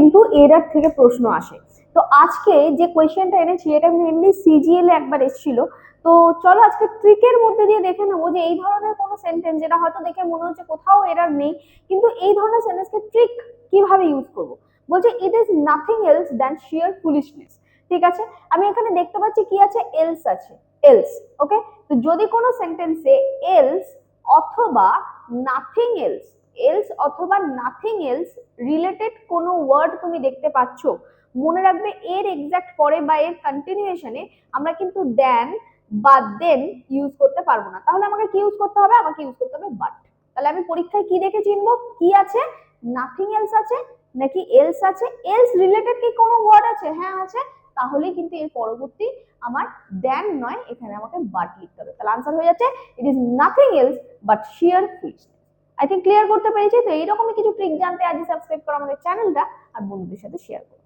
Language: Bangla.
কিন্তু এরার থেকে প্রশ্ন আসে। তো আজকে যে কোয়েশ্চেনটা এনেছি এটা কিন্তু এমনি সিজিএল এ একবার এসেছিল। তো চলো আজকে ট্রিকের মধ্যে দিয়ে দেখে নেবো যে এই ধরনের কোনো সেন্টেন্স যেটা হয়তো দেখে মনে হচ্ছে কোথাও এরার নেই, কিন্তু এই ধরনের সেন্টেন্সকে ট্রিক কিভাবে ইউজ করবো। বলছে it is nothing else than shear foolishness. ঠিক আছে, আমি এখানে দেখতে পাচ্ছি কি আছে, এলস আছে, এলস। ওকে, তো যদি কোনো সেন্টেন্সে এলস অথবা নাথিং এলস, এলস অথবা নাথিং এলস রিলেটেড কোনো ওয়ার্ড তুমি দেখতে পাচ্ছ, মনে রাখবে এর এক্সাক্ট পরে বা এর কন্টিনিউয়েশনে আমরা কিন্তু দেন বা দেন ইউজ করতে পারবো না। তাহলে আমাকে কি ইউজ করতে হবে, আমাকে ইউজ করতে হবে বাট। তাহলে আমি পরীক্ষায় কি দেখে চিনবো কি আছে, নাথিং এলস আছে নাকি এলস আছে, এলস রিলেটেড কি কোনো ওয়ার্ড আছে, হ্যাঁ আছে, তাহলে কিন্তু এর পরবর্তী আমার দেন নয়, এখানে আমাকে বাট লিখতে হবে। তাহলে আনসার হয়ে যাচ্ছে it is nothing else but shear foolishness. I think clear করতে পেরেছি। তো এইরকমই কিছু ট্রিক জানতে আজই সাবস্ক্রাইব করো আমাদের চ্যানেলটা আর বন্ধুদের সাথে শেয়ার করো।